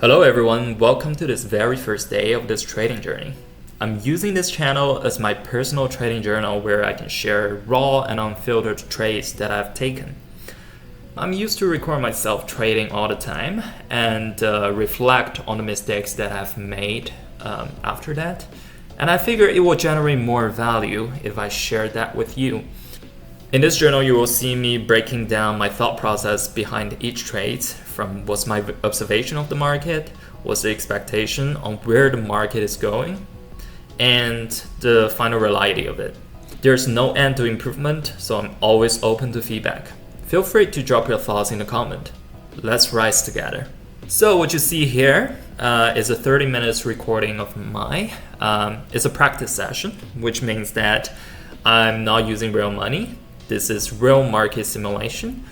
Hello everyone, welcome to this very first day of this trading journey. I'm using this channel as my personal trading journal where I can share raw and unfiltered trades that I've taken. I'm used to record myself trading all the time and reflect on the mistakes that I've made after that. And I figure it will generate more value if I share that with you. In this journal, you will see me breaking down my thought process behind each trade, from what's my observation of the market, what's the expectation on where the market is going, and the final reality of it. There's no end to improvement, so I'm always open to feedback. Feel free to drop your thoughts in the comment. Let's rise together. So what you see here is a 30 minutes recording of mine. It's a practice session, which means that I'm not using real money. This is real market simulation.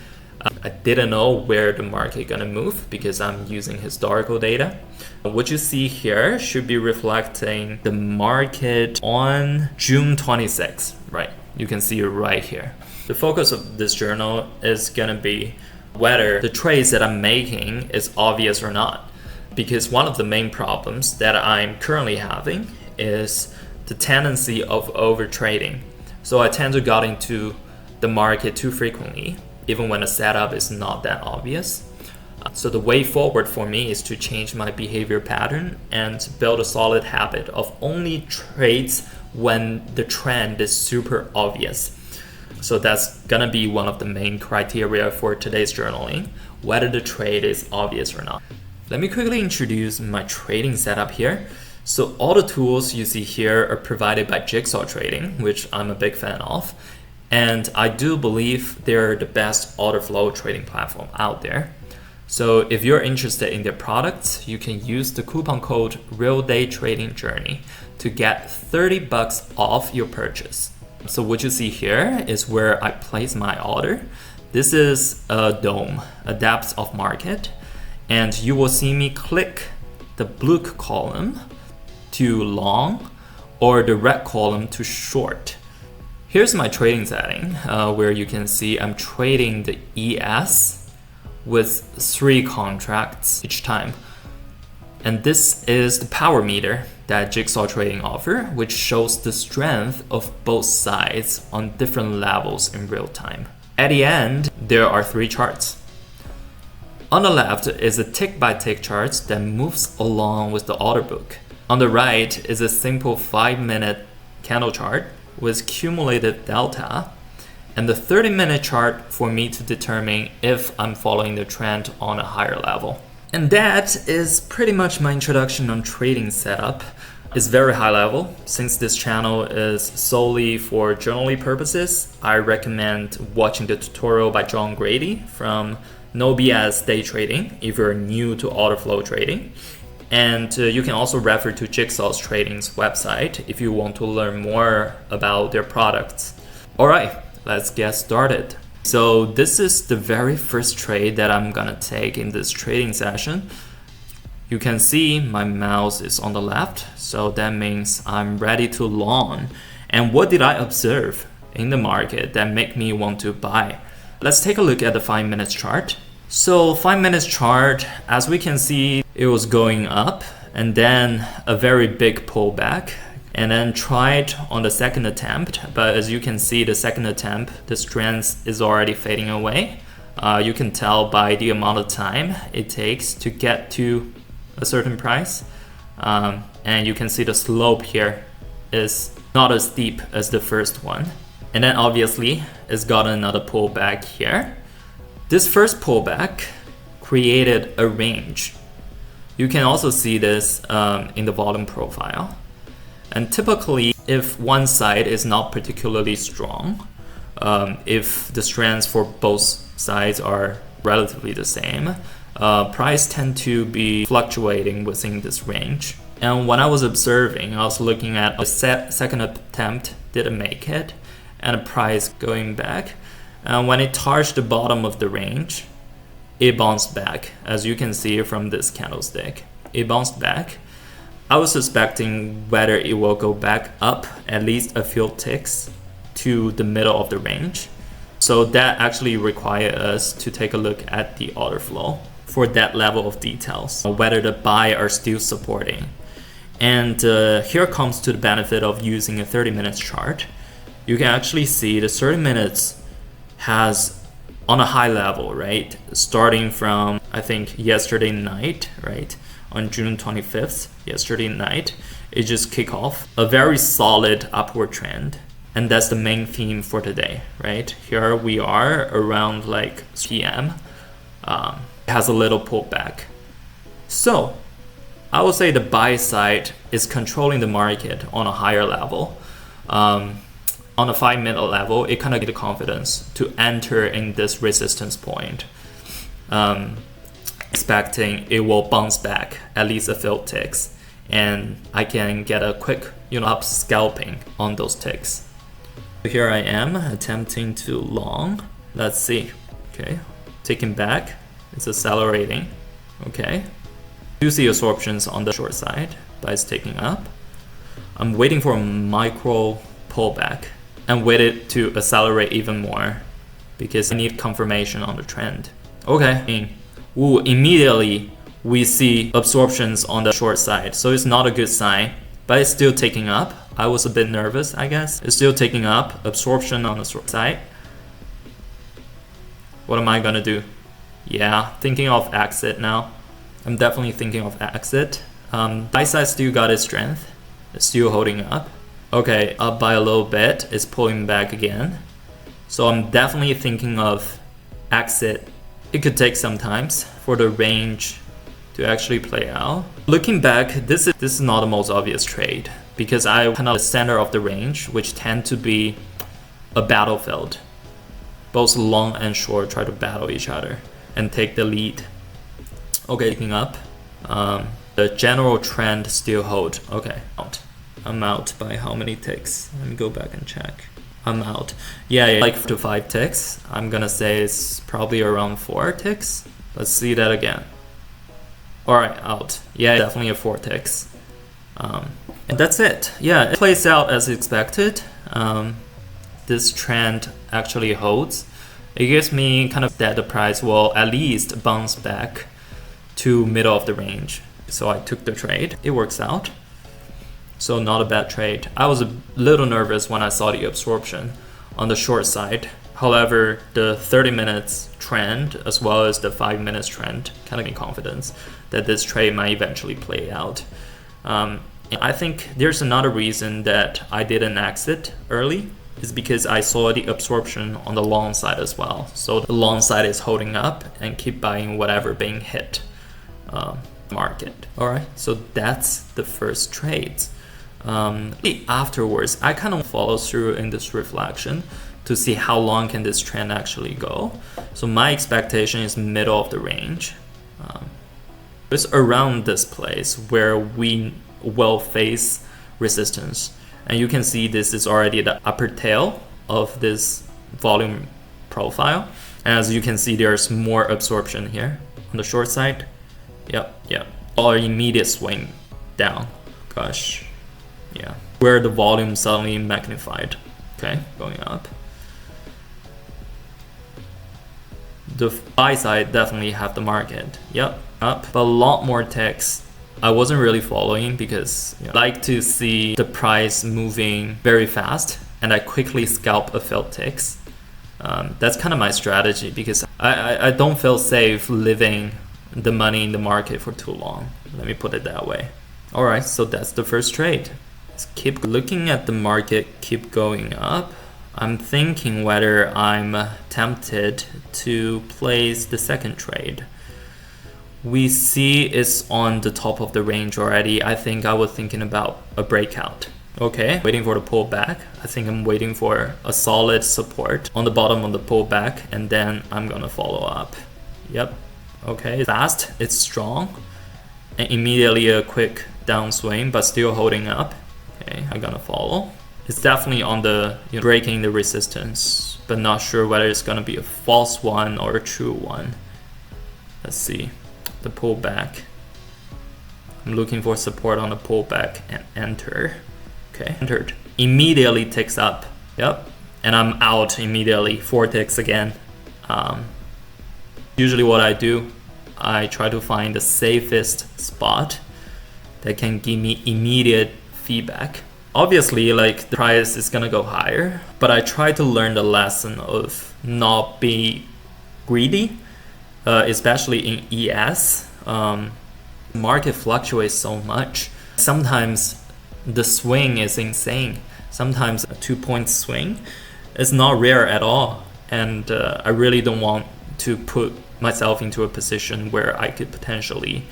I didn't know where the market gonna move because I'm using historical data. What you see here should be reflecting the market on June 26th, right? You can see it right here. The focus of this journal is gonna be whether the trades that I'm making is obvious or not. Because one of the main problems that I'm currently having is the tendency of over trading. So I tend to get into the market too frequently, even when the setup is not that obvious. So the way forward for me is to change my behavior pattern and build a solid habit of only trades when the trend is super obvious. So that's gonna be one of the main criteria for today's journaling, whether the trade is obvious or not. Let me quickly introduce my trading setup here. So all the tools you see here are provided by Jigsaw Trading, which I'm a big fan of. And I do believe they're the best order flow trading platform out there. So if you're interested in their products, you can use the coupon code RealDayTradingJourney to get $30 off your purchase. So what you see here is where I place my order. This is a dome, a depth of market. And you will see me click the blue column to long or the red column to short. Here's my trading setting where you can see I'm trading the ES with 3 contracts each time. And this is the power meter that Jigsaw Trading offer, which shows the strength of both sides on different levels in real time. At the end, there are 3 charts. On the left is a tick-by-tick chart that moves along with the order book. On the right is a simple 5-minute candle chart with cumulative delta, and the 30-minute chart for me to determine if I'm following the trend on a higher level. And that is pretty much my introduction on trading setup. It's very high level. Since this channel is solely for journaling purposes, I recommend watching the tutorial by John Grady from No BS Day Trading if you're new to order flow trading. And you can also refer to Jigsaw Trading's website if you want to learn more about their products. All right, let's get started. So this is the very first trade that I'm gonna take in this trading session. You can see my mouse is on the left, so that means I'm ready to long. And what did I observe in the market that make me want to buy? Let's take a look at the 5-minute chart. So 5-minute chart, as we can see, it was going up and then a very big pullback and then tried on the second attempt. But as you can see, the second attempt, the strength is already fading away. You can tell by the amount of time it takes to get to a certain price. And you can see the slope here is not as steep as the first one. And then obviously it's got another pullback here. This first pullback created a range. You can also see this in the volume profile. And typically, if one side is not particularly strong, if the strengths for both sides are relatively the same, price tend to be fluctuating within this range. And when I was observing, I was looking at a second attempt didn't make it, and a price going back. And when it touched the bottom of the range, it bounced back, as you can see from this candlestick. It bounced back. I was suspecting whether it will go back up at least a few ticks to the middle of the range. So that actually required us to take a look at the order flow. for that level of details, whether the buy are still supporting. And here comes to the benefit of using a 30 minutes chart. You can actually see the 30 minutes has on a high level, right? Starting from, I think, yesterday night, right? On June 25th, yesterday night, it just kicked off a very solid upward trend. And that's the main theme for today, right? Here we are around like PM. It has a little pullback. So I would say the buy side is controlling the market on a higher level. On a 5-minute level, it kind of gives the confidence to enter in this resistance point, expecting it will bounce back at least a few ticks, and I can get a quick, up scalping on those ticks. Here I am attempting to long. Let's see. Okay, taking back. It's accelerating. Okay, do see absorptions on the short side, but it's taking up. I'm waiting for a micro pullback and wait it to accelerate even more because I need confirmation on the trend. Okay, immediately we see absorptions on the short side, so it's not a good sign, but it's still taking up. I was a bit nervous, I guess. It's still taking up, absorption on the short side. What am I gonna do? Yeah, thinking of exit now. I'm definitely thinking of exit. Buy side still got its strength. It's still holding up. Okay, up by a little bit, it's pulling back again. So I'm definitely thinking of exit. It could take some time for the range to actually play out. Looking back, this is not the most obvious trade because I kind of the center of the range, which tend to be a battlefield. Both long and short try to battle each other and take the lead. Okay, picking up. The general trend still hold. Okay, out. I'm out by how many ticks? Let me go back and check. I'm out. Yeah, like 4 to 5 ticks. I'm gonna say it's probably around 4 ticks. Let's see that again. All right, out. Yeah, definitely a 4 ticks. And that's it. Yeah, it plays out as expected. This trend actually holds. It gives me kind of that the price will at least bounce back to middle of the range. So I took the trade. It works out. So not a bad trade. I was a little nervous when I saw the absorption on the short side. However, the 30 minutes trend as well as the 5 minutes trend kind of gave me confidence that this trade might eventually play out. I think there's another reason that I didn't exit early is because I saw the absorption on the long side as well. So the long side is holding up and keep buying whatever being hit market. All right, so that's the first trade. Afterwards, I kind of follow through in this reflection to see how long can this trend actually go. So my expectation is middle of the range. It's around this place where we will face resistance. And you can see this is already the upper tail of this volume profile. And as you can see, there's more absorption here on the short side. Yep. Or immediate swing down. Gosh. Yeah, where the volume suddenly magnified. Okay, going up. The buy side definitely have the market. Yep, up. But a lot more ticks I wasn't really following because I like to see the price moving very fast and I quickly scalp a few ticks. That's kind of my strategy because I don't feel safe leaving the money in the market for too long. Let me put it that way. All right, so that's the first trade. Let's keep looking at the market, keep going up. I'm thinking whether I'm tempted to place the second trade. We see it's on the top of the range already. I think I was thinking about a breakout. Okay, waiting for the pullback. I think I'm waiting for a solid support on the bottom of the pullback and then I'm gonna follow up. Yep, okay, fast, it's strong. And immediately a quick downswing, but still holding up. Okay, I'm gonna follow. It's definitely on the breaking the resistance, but not sure whether it's gonna be a false one or a true one. Let's see, the pullback. I'm looking for support on the pullback and enter. Okay, entered. Immediately ticks up. Yep, and I'm out immediately. 4 ticks again. Usually what I do I try to find the safest spot that can give me immediate feedback. Obviously, like, the price is gonna go higher, but I try to learn the lesson of not being greedy, especially in ES. Market fluctuates so much. Sometimes the swing is insane. Sometimes a 2-point swing is not rare at all. And I really don't want to put myself into a position where I could potentially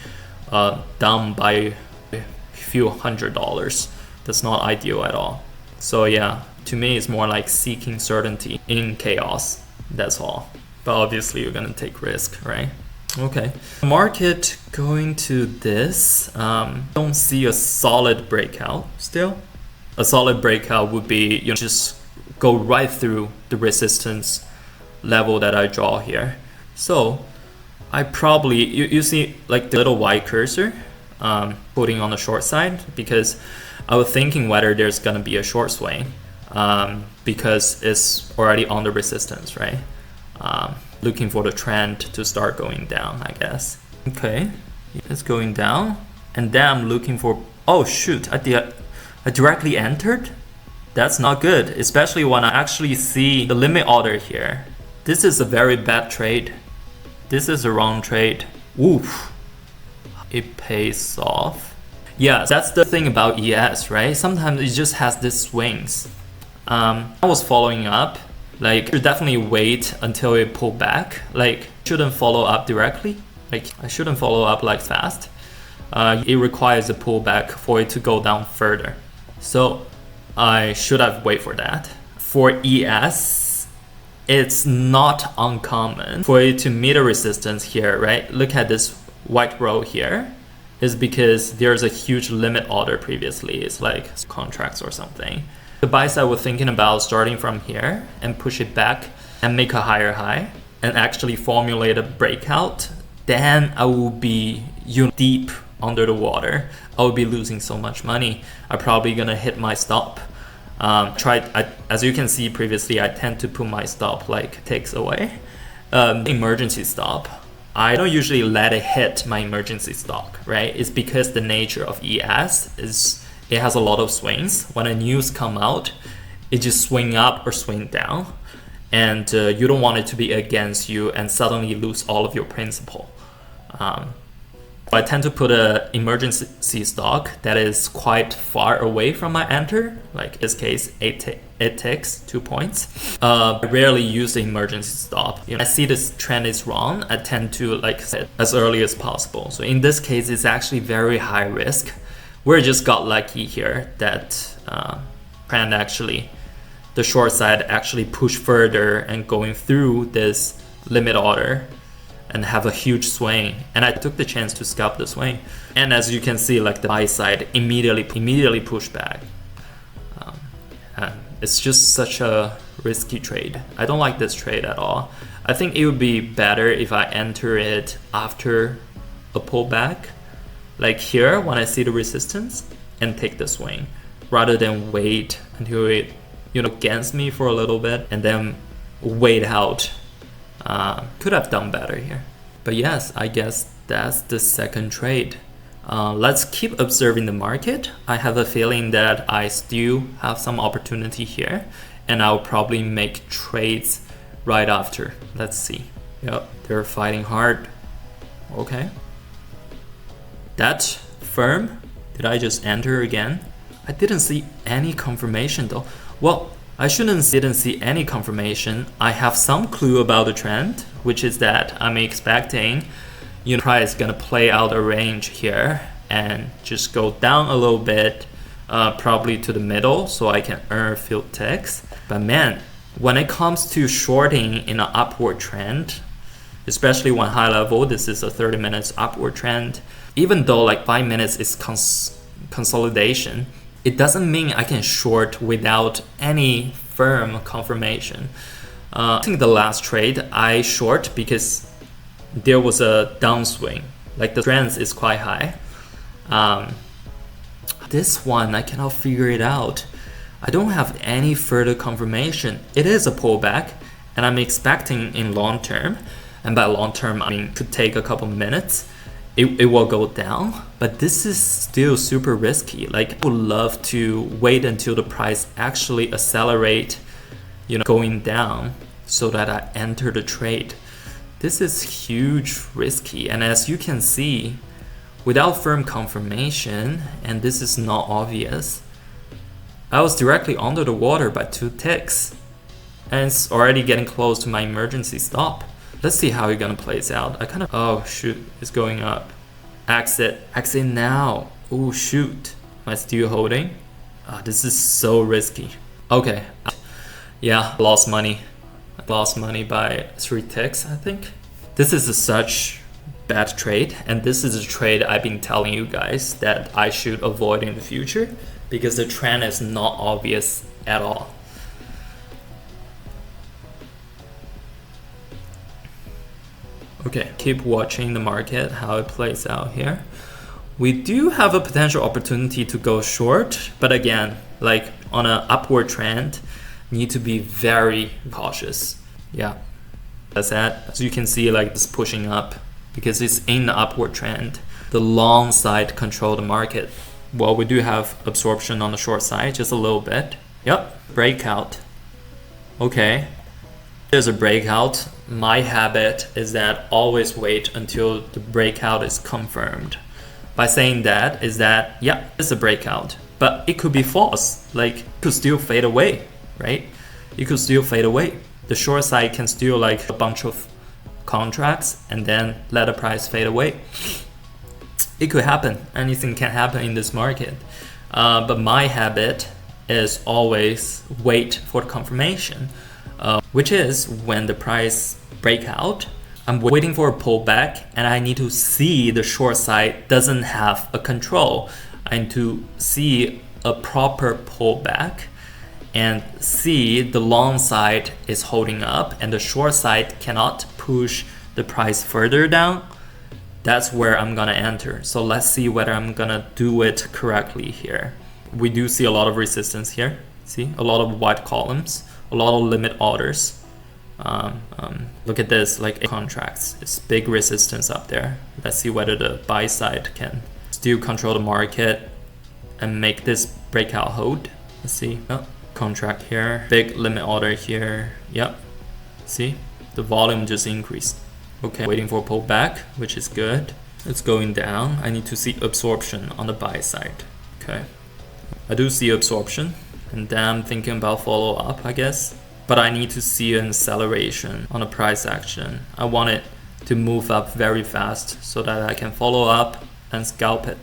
down by a few $100s. That's not ideal at all. So yeah, to me it's more like seeking certainty in chaos. That's all. But obviously you're gonna take risk, right? Okay. Market going to this. Don't see a solid breakout still. A solid breakout would be, you know, just go right through the resistance level that I draw here. So I probably, you see like the little white cursor putting on the short side, because I was thinking whether there's gonna be a short swing because it's already on the resistance, right? Looking for the trend to start going down, I guess. Okay, it's going down, and then I'm looking for, oh shoot, I directly entered? That's not good, especially when I actually see the limit order here. This is a very bad trade. This is a wrong trade. Oof, it pays off. Yeah, that's the thing about ES, right? Sometimes it just has these swings. I was following up, like, you definitely wait until it pull back. Like, shouldn't follow up directly. Like, I shouldn't follow up like fast. It requires a pullback for it to go down further. So I should have waited for that. For ES, it's not uncommon for it to meet a resistance here, right? Look at this white row here. Is because there's a huge limit order previously. It's like contracts or something. The buy side was thinking about starting from here and push it back and make a higher high and actually formulate a breakout. Then I will be, you know, deep under the water. I will be losing so much money. I'm probably gonna hit my stop. As you can see previously, I tend to put my stop like ticks away. Emergency stop. I don't usually let it hit my emergency stop, right? It's because the nature of ES is it has a lot of swings. When a news come out, it just swing up or swing down, and you don't want it to be against you and suddenly lose all of your principal. I tend to put an emergency stock that is quite far away from my enter. Like in this case, it takes 2 points. I rarely use the emergency stop. You know, I see this trend is wrong. I tend to like set as early as possible. So in this case, it's actually very high risk. We just got lucky here that trend actually, the short side actually pushed further and going through this limit order and have a huge swing, and I took the chance to scalp the swing. And as you can see, like the buy side immediately pushed back. And it's just such a risky trade. I don't like this trade at all. I think it would be better if I enter it after a pullback, like here when I see the resistance, and take the swing, rather than wait until it, you know, against me for a little bit and then wait out. Could have done better here. But yes, I guess that's the second trade. Let's keep observing the market. I have a feeling that I still have some opportunity here, and I'll probably make trades right after. Let's see. Yep, they're fighting hard. Okay. That firm, did I just enter again? I didn't see any confirmation though. Well, I didn't see any confirmation. I have some clue about the trend, which is that I'm expecting, you know, price gonna play out a range here and just go down a little bit, probably to the middle, so I can earn a few ticks. But man, when it comes to shorting in an upward trend, especially when high level, this is a 30 minutes upward trend, even though like 5 minutes is consolidation, it doesn't mean I can short without any firm confirmation. I think the last trade I short because there was a downswing, like the trend is quite high. This one I cannot figure it out. I don't have any further confirmation. It is a pullback and I'm expecting in long term, and by long term I mean could take a couple minutes, it will go down. But this is still super risky. Like I would love to wait until the price actually accelerate, going down, so that I enter the trade. This is huge risky, and as you can see, without firm confirmation, and this is not obvious, I was directly under the water by 2 ticks, and it's already getting close to my emergency stop. Let's see how it's gonna plays out. Oh shoot, it's going up. Exit now. Oh shoot, am I still holding? This is so risky. Okay, yeah, lost money. I lost money by 3 ticks, I think. This is such bad trade, and this is a trade I've been telling you guys that I should avoid in the future because the trend is not obvious at all. Okay, keep watching the market, how it plays out here. We do have a potential opportunity to go short, but again, like on an upward trend, need to be very cautious. Yeah, that's that. As you can see, like it's pushing up because it's in the upward trend. The long side control the market. Well, we do have absorption on the short side, just a little bit. Yep, breakout. Okay, there's a breakout. My habit is that always wait until the breakout is confirmed. By saying that is that, yeah, it's a breakout, but it could be false. Like it could still fade away, right? It could still fade away. The short side can still like a bunch of contracts and then let the price fade away. It could happen. Anything can happen in this market. But my habit is always wait for the confirmation, which is when the price break out, I'm waiting for a pullback and I need to see the short side doesn't have a control. I need to see a proper pullback and see the long side is holding up and the short side cannot push the price further down. That's where I'm gonna enter. So let's see whether I'm gonna do it correctly here. We do see a lot of resistance here. See, a lot of white columns, a lot of limit orders. Look at this, like contracts. It's big resistance up there. Let's see whether the buy side can still control the market and make this breakout hold. Let's see. Oh, contract here, big limit order here. Yep. See, the volume just increased. Okay, waiting for a pullback, which is good. It's going down. I need to see absorption on the buy side. Okay, I do see absorption, and then I'm thinking about follow up, I guess. But I need to see an acceleration on the price action. I want it to move up very fast so that I can follow up and scalp it.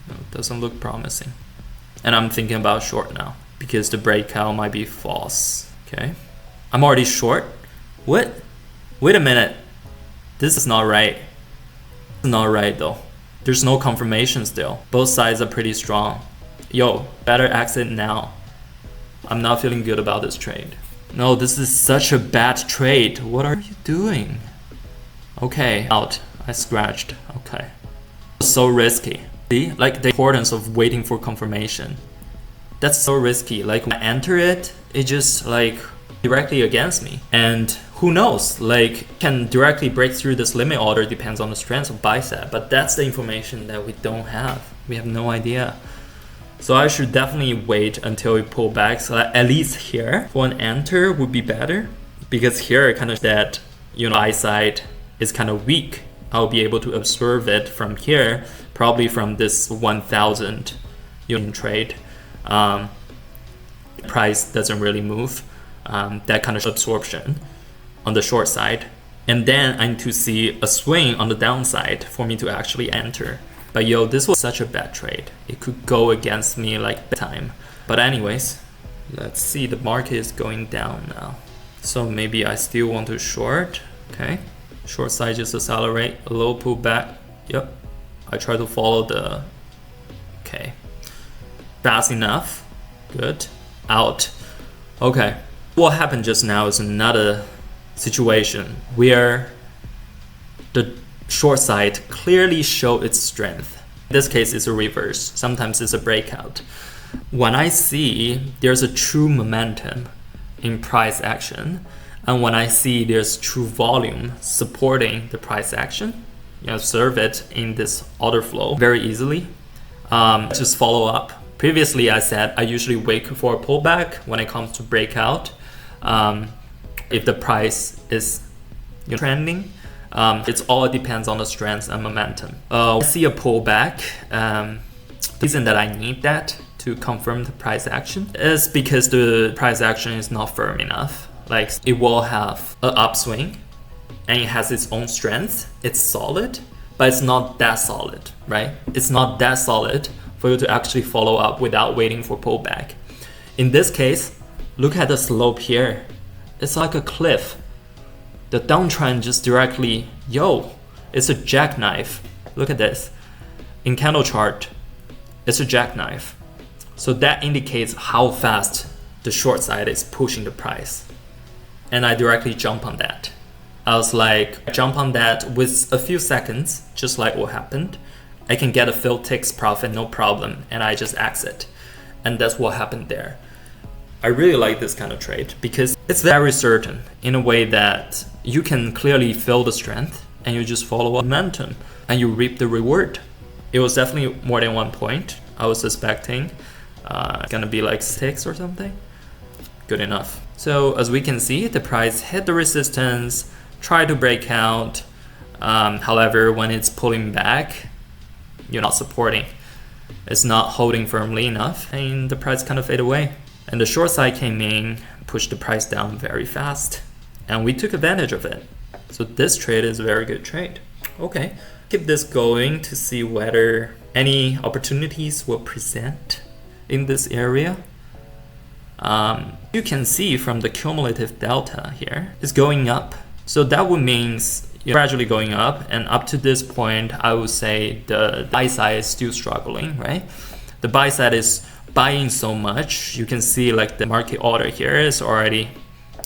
It doesn't look promising. And I'm thinking about short now because the breakout might be false. Okay, I'm already short. What? Wait a minute. This is not right. This is not right though. There's no confirmation still. Both sides are pretty strong. Yo, better exit now. I'm not feeling good about this trade. No, this is such a bad trade. What are you doing? Okay, out. I scratched. Okay. So risky. See, like the importance of waiting for confirmation. That's so risky. Like when I enter it, it just like directly against me. And who knows, like can directly break through this limit order, depends on the strength of bicep. But that's the information that we don't have. We have no idea. So I should definitely wait until we pull back. So at least here, for an enter would be better. Because here it kind of that, buy side is kind of weak. I'll be able to observe it from here, probably from this 1,000 trade. Price doesn't really move. That kind of absorption on the short side. And then I need to see a swing on the downside for me to actually enter. But yo, this was such a bad trade. It could go against me like big time. But anyways, let's see, the market is going down now. So maybe I still want to short. Okay, short side just accelerate, a little pullback. Yep, I try to follow the, okay. Fast enough, good, out. Okay, what happened just now is another situation where the short side clearly show its strength. In this case, it's a reverse. Sometimes it's a breakout. When I see there's a true momentum in price action, And when I see there's true volume supporting the price action, observe it in this order flow very easily. Just follow up. Previously, I said I usually wait for a pullback when it comes to breakout. If the price is trending, it all depends on the strength and momentum. I see a pullback. The reason that I need that to confirm the price action is because the price action is not firm enough. Like, it will have an upswing and it has its own strength. It's solid, but it's not that solid, right? It's not that solid for you to actually follow up without waiting for pullback. In this case, look at the slope here. It's like a cliff. The downtrend just directly, it's a jackknife. Look at this. In candle chart, it's a jackknife. So that indicates how fast the short side is pushing the price. And I directly jump on that. I was like, jump on that with a few seconds, just like what happened. I can get a few ticks profit, no problem, and I just exit. And that's what happened there. I really like this kind of trade because it's very certain in a way that you can clearly feel the strength and you just follow up momentum and you reap the reward. It was definitely more than 1 point. I was suspecting it's gonna be like 6 or something. Good enough. So as we can see, the price hit the resistance, tried to break out. However, when it's pulling back, you're not supporting. It's not holding firmly enough and the price kind of fade away. And the short side came in, pushed the price down very fast, and we took advantage of it. So this trade is a very good trade. Okay, keep this going to see whether any opportunities will present in this area. You can see from the cumulative delta here, it's going up. So that would mean gradually going up, and up to this point, I would say the buy side is still struggling, right? The buy side is buying so much. You can see like the market order here is already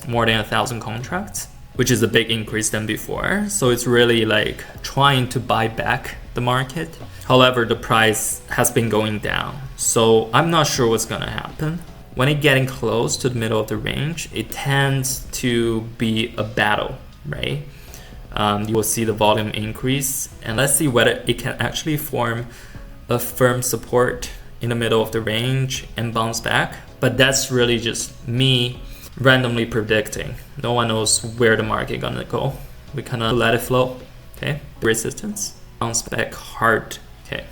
more than 1,000 contracts, which is a big increase than before. So it's really like trying to buy back the market. However, the price has been going down. So I'm not sure what's gonna happen. When it's getting close to the middle of the range, it tends to be a battle, right? You will see the volume increase, and let's see whether it can actually form a firm support in the middle of the range and bounce back. But that's really just me randomly predicting. No one knows where the market gonna go. We kind of let it flow. Okay, resistance, bounce back hard. Okay,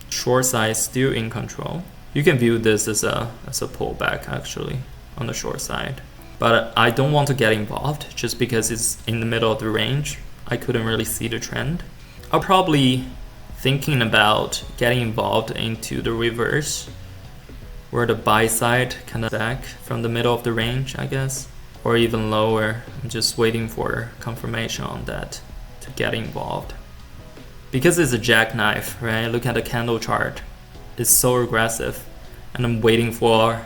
short side still in control. You can view this as a pullback actually on the short side. But I don't want to get involved just because it's in the middle of the range. I couldn't really see the trend. I'll probably thinking about getting involved into the reverse where the buy side kind of back from the middle of the range, I guess, or even lower. I'm just waiting for confirmation on that to get involved. Because it's a jackknife, right? Look at the candle chart. It's so aggressive, and I'm waiting for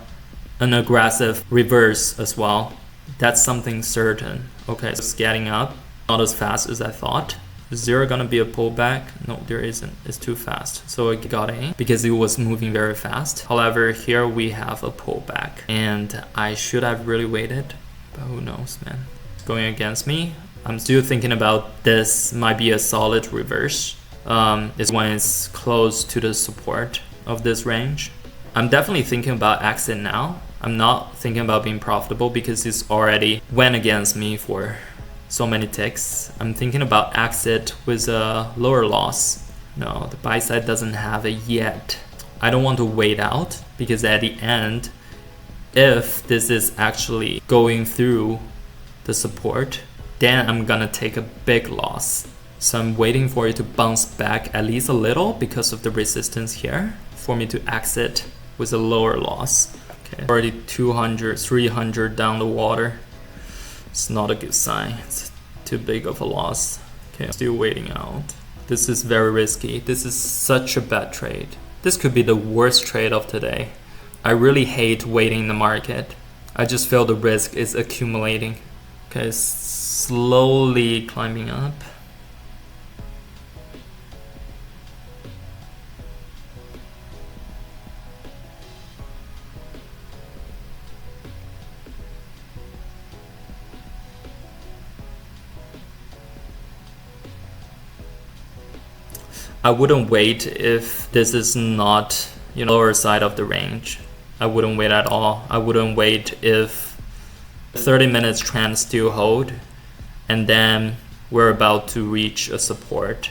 an aggressive reverse as well. That's something certain. Okay, so it's getting up, not as fast as I thought. Is there gonna be a pullback? No, there isn't. It's too fast. So it got in because it was moving very fast. However, here we have a pullback, and I should have really waited, but who knows, man. It's going against me. I'm still thinking about this might be a solid reverse. It's when it's close to the support of this range. I'm definitely thinking about exit now. I'm not thinking about being profitable because it's already went against me for so many ticks. I'm thinking about exit with a lower loss. No, the buy side doesn't have it yet. I don't want to wait out because at the end, if this is actually going through the support, then I'm gonna take a big loss. So I'm waiting for it to bounce back at least a little because of the resistance here for me to exit with a lower loss. Okay, already 200, 300 down the water. It's not a good sign. It's too big of a loss. Okay, I'm still waiting out. This is very risky. This is such a bad trade. This could be the worst trade of today. I really hate waiting in the market. I just feel the risk is accumulating. Okay, slowly climbing up. I wouldn't wait if this is not, lower side of the range. I wouldn't wait at all. I wouldn't wait if 30 minutes trend still hold and then we're about to reach a support.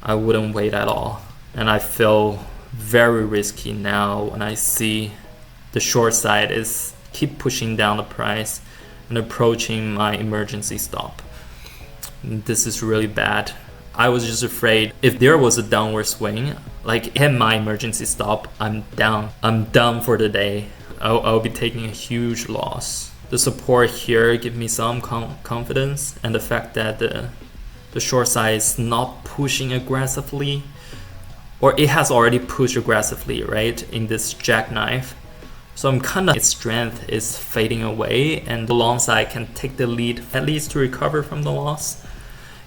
I wouldn't wait at all. And I feel very risky now when I see the short side is keep pushing down the price and approaching my emergency stop. This is really bad. I was just afraid if there was a downward swing, like hit my emergency stop, I'm down. I'm done for the day. I'll be taking a huge loss. The support here gives me some confidence, and the fact that the short side is not pushing aggressively, or it has already pushed aggressively, right, in this jackknife. So I'm kind of, its strength is fading away, and the long side can take the lead, at least to recover from the loss.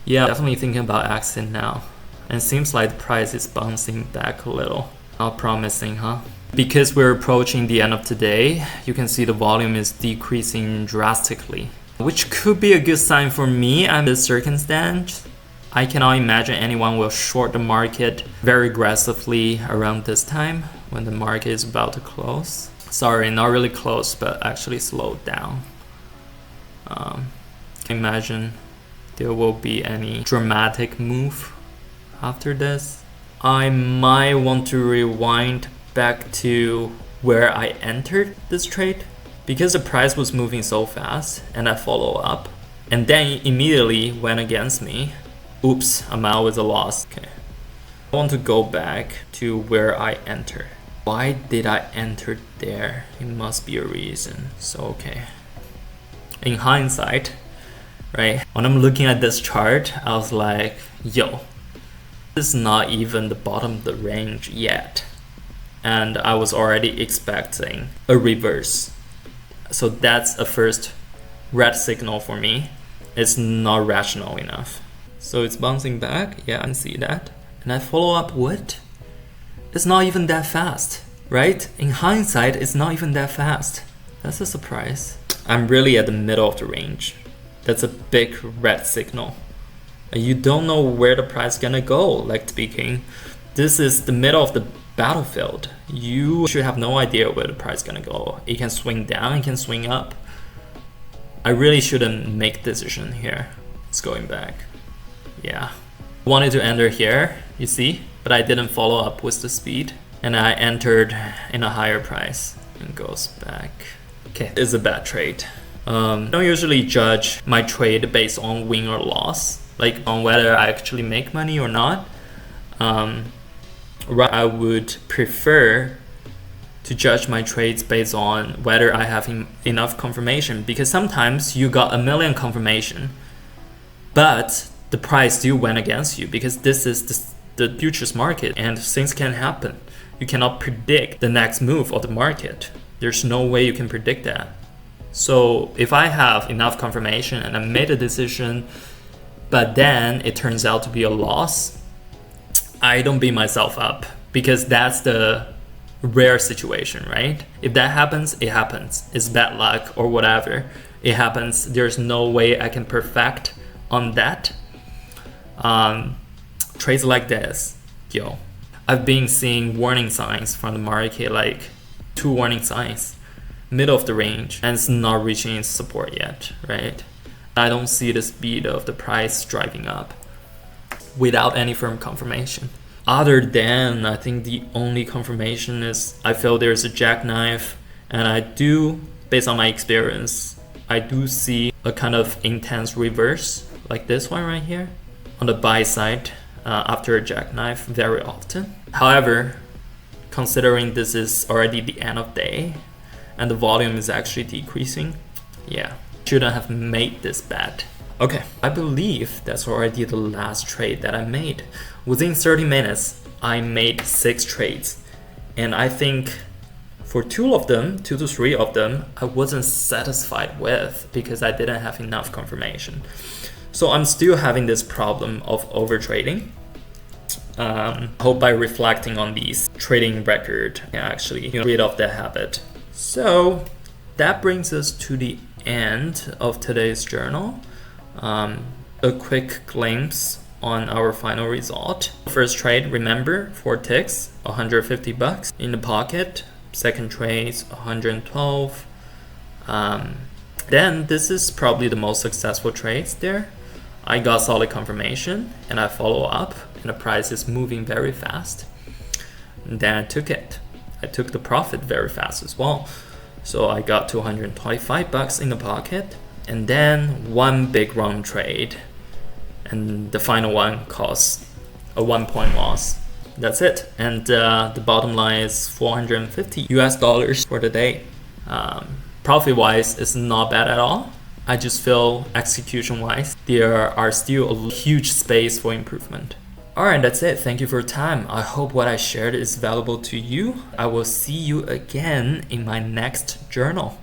Yeah, definitely thinking about exit now. And it seems like the price is bouncing back a little. Not promising, huh? Because we're approaching the end of today, you can see the volume is decreasing drastically, which could be a good sign for me under this circumstance. I cannot imagine anyone will short the market very aggressively around this time when the market is about to close. Sorry, not really close, but actually slowed down. Can you imagine there will be any dramatic move after this? I might want to rewind back to where I entered this trade because the price was moving so fast and I follow up and then immediately went against me. Oops, I'm out with a loss. Okay. I want to go back to where I entered. Why did I enter there? It must be a reason. So, okay. In hindsight, right, when I'm looking at this chart, I was like, yo, this is not even the bottom of the range yet. And I was already expecting a reverse. So that's a first red signal for me. It's not rational enough. So it's bouncing back, yeah, I can see that. And I follow up, what? It's not even that fast, right? In hindsight, it's not even that fast. That's a surprise. I'm really at the middle of the range. That's a big red signal. You don't know where the price is gonna go, like speaking. This is the middle of the battlefield. You should have no idea where the price is gonna go. It can swing down, it can swing up. I really shouldn't make a decision here. It's going back. Yeah. Wanted to enter here, you see, but I didn't follow up with the speed. And I entered in a higher price and goes back. Okay, it's a bad trade. Don't usually judge my trade based on win or loss, like on whether I actually make money or not. I would prefer to judge my trades based on whether I have enough confirmation, because sometimes you got a million confirmation, but the price still went against you because this is the futures market and things can happen. You cannot predict the next move of the market. There's no way you can predict that. So if I have enough confirmation and I made a decision, but then it turns out to be a loss, I don't beat myself up because that's the rare situation, right? If that happens, it happens. It's bad luck or whatever. It happens. There's no way I can perfect on that. Trades like this, yo, I've been seeing warning signs from the market, like 2 warning signs, middle of the range, and it's not reaching its support yet, right? I don't see the speed of the price driving up without any firm confirmation. Other than, I think the only confirmation is I feel there's a jackknife, and I do, based on my experience, I do see a kind of intense reverse like this one right here on the buy side after a jackknife very often. However, considering this is already the end of day and the volume is actually decreasing, yeah, shouldn't have made this bet. Okay, I believe that's already the last trade that I made. Within 30 minutes, I made 6 trades. And I think for 2 to 3 of them, I wasn't satisfied with because I didn't have enough confirmation. So I'm still having this problem of overtrading. I hope by reflecting on these trading record, I actually get rid of that habit. So that brings us to the end of today's journal. A quick glimpse on our final result. First trade, remember, 4 ticks, $150 in the pocket. Second trade, 112. Then this is probably the most successful trades there. I got solid confirmation and I follow up, and the price is moving very fast. And then I took it. I took the profit very fast as well. So I got $225 in the pocket, and then one big wrong trade, and the final one costs a 1 point loss. That's it. And the bottom line is $450 for the day. Profit wise, it's not bad at all. I just feel execution wise, there are still a huge space for improvement. Alright, that's it. Thank you for your time. I hope what I shared is valuable to you. I will see you again in my next journal.